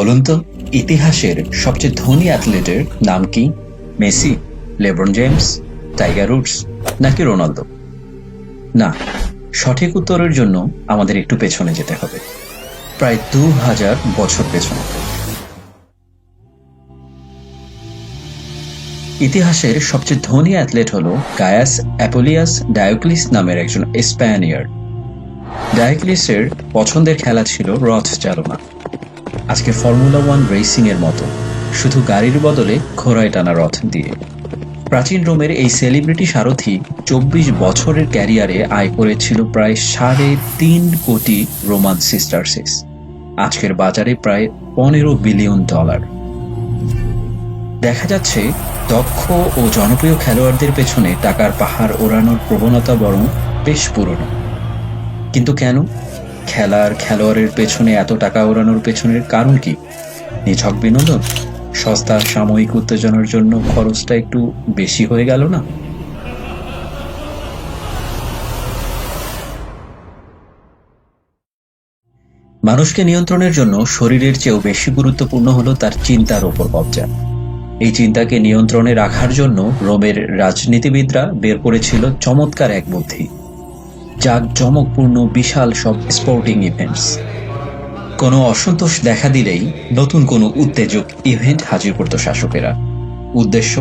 বলুন তো, ইতিহাসের সবচেয়ে ধনী অ্যাথলেটের নাম কি? Messi, LeBron James, tiger Woods নাকি রোনালদো? না, সঠিক উত্তরের জন্য আমাদের একটু পেছনে যেতে হবে, প্রায় 2000 বছর পেছনে। ইতিহাসের সবচেয়ে ধনী অ্যাথলেট হল গায়াস অ্যাপোলিয়াস ডায়োক্লিস নামের একজন স্প্যানিয়ার্ড। ডায়োক্লিসের পছন্দের খেলা ছিল রথ চালনা। আজকে ফর্মুলা 1 রেসিং এর মতো, শুধু গাড়ির বদলে ঘোড়ায় টানা রথ দিয়ে। প্রাচীন রোমের এই সেলিব্রিটি সারথি 24 বছরের ক্যারিয়ারে আয় করেছিল প্রায় 3.5 কোটি রোমান সিস্টারসিস, আজকের বাজারে প্রায় $15 বিলিয়ন। দেখা যাচ্ছে দক্ষ ও জনপ্রিয় খেলোয়াড়দের পেছনে টাকার পাহাড় ওড়ানোর প্রবণতা বরং বেশ পুরনো। কিন্তু কেন? খেলোয়াড়ের পেছনে এত টাকা ওড়ানোর পেছনের কারণ কি? নিছক বিনোদন? সস্তা সাময়িক উত্তেজনার জন্য খরচটা একটু বেশি হয়ে গেল না? মানুষকে নিয়ন্ত্রণের জন্য শরীরের চেয়েও বেশি গুরুত্বপূর্ণ হলো তার চিন্তার ওপর কবজা। এই চিন্তাকে নিয়ন্ত্রণে রাখার জন্য রোমের রাজনীতিবিদরা বের করেছিল চমৎকার এক বুদ্ধি, জাঁকজমকপূর্ণ বিশাল সব স্পোর্টিং ইভেন্টস। কোনো অসন্তোষ দেখা দিলেই নতুন কোনো উত্তেজক ইভেন্ট হাজির করত শাসকেরা। উদ্দেশ্য,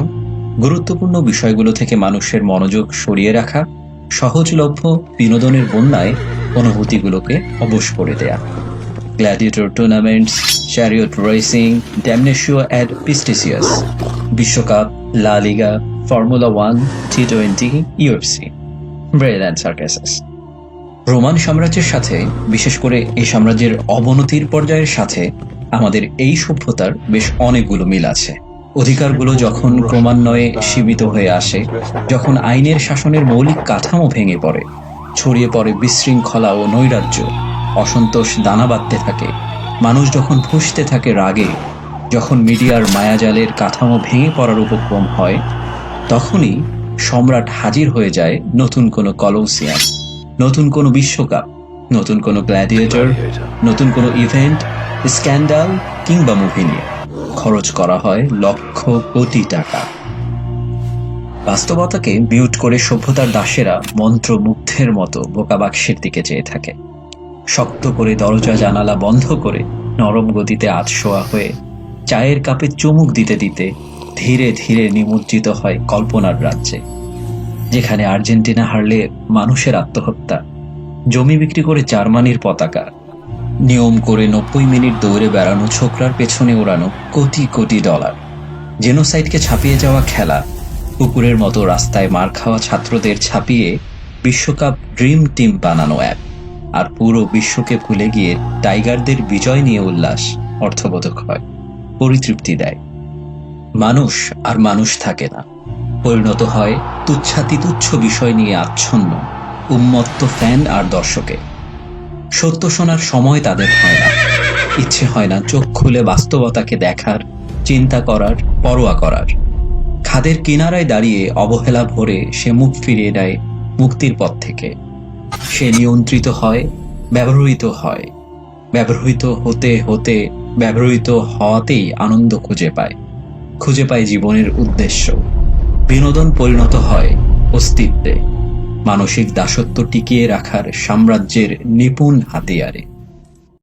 গুরুত্বপূর্ণ বিষয়গুলো থেকে মানুষের মনোযোগ সরিয়ে রাখা, সহজলভ্য বিনোদনের বন্যায় অনুভূতিগুলোকে অবশ করে দেয়া। গ্ল্যাডিয়েটর টুর্নামেন্টস, চ্যারিয়ট রেসিং, ড্যামনেশিও অ্যাড পিস্টিসিয়াস, বিশ্বকাপ, La Liga, formula 1, T20, UFC, bread and circuses. Roman সাম্রাজ্যের সাথে, বিশেষ করে এই সাম্রাজ্যের অবনতির পর্যায়ের সাথে আমাদের এই সভ্যতার বেশ অনেকগুলো মিল আছে। অধিকারগুলো যখন ক্রমান্বয়ে সীমিত হয়ে আসে, যখন আইনের শাসনের মৌলিক কাঠামো ভেঙে পড়ে, ছড়িয়ে পড়ে বিশৃঙ্খলা ও নৈরাজ্য, অসন্তোষ দানা বাঁধতে থাকে, মানুষ যখন ফুঁসতে থাকে রাগে, যখন মিডিয়ার মায়াজালের কাঠামো ভেঙে পড়ার উপক্রম হয়, তখনই সম্রাট হাজির হয়ে যায় নতুন কোনো কলোসিয়াম, নতুন কোনো বিশ্বকাপ, নতুন কোনো গ্ল্যাডিয়েটর, নতুন কোনো ইভেন্ট, স্ক্যান্ডাল কিংবা মুভি নিয়ে। খরচ করা হয় লক্ষ কোটি টাকা। বাস্তবতাকে মিউট করে সভ্যতার দাসেরা মন্ত্রমুগ্ধের মতো বোকাবাক্সের দিকে চেয়ে থাকে। শক্ত করে দরজা জানালা বন্ধ করে নরম গতিতে আধশোয়া হয়ে চায়ের কাপে চুমুক দিতে দিতে ধীরে ধীরে নিমজ্জিত হয় কল্পনার রাজ্যে, যেখানে আর্জেন্টিনা হারলে মানুষের আত্মহত্যা, জমি বিক্রি করে জার্মানির পতাকা, নিয়ম করে 90 মিনিট দৌড়ে বেড়ানো ছোকরার পেছনে ওড়ানো কোটি কোটি ডলার, জেনোসাইডকে ছাপিয়ে যাওয়া খেলা, কুকুরের মতো রাস্তায় মার খাওয়া ছাত্রদের ছাপিয়ে বিশ্বকাপ ড্রিম টিম বানানো অ্যাপ, আর পুরো বিশ্বকে ভুলে গিয়ে টাইগারদের বিজয় নিয়ে উল্লাস অর্থবোধক হয়, পরিতৃপ্তি দেয়। মানুষ আর মানুষ থাকে না, পরিণত হয় তুচ্ছ বিষয় নিয়ে আচ্ছন্ন উন্মত্ত ফ্যান আর দর্শকে। সত্য শোনার সময় তাদের হয় না, ইচ্ছে হয় না চোখ খুলে বাস্তবতাকে দেখার, চিন্তা করার, পরোয়া করার। খাদের কিনারায় দাঁড়িয়ে অবহেলা ভরে সে মুখ ফিরিয়ে নেয় মুক্তির পথ থেকে। সে নিয়ন্ত্রিত হয়, ব্যবহৃত হয়, ব্যবহৃত হতে হতে ব্যবহৃত হওয়াতেই আনন্দ খুঁজে পায় জীবনের উদ্দেশ্য। বিনোদন পরিণত হয় অস্তিত্বে, মানসিক দাসত্ব টিকিয়ে রাখার সাম্রাজ্যের নিপুণ হাতিয়ারে।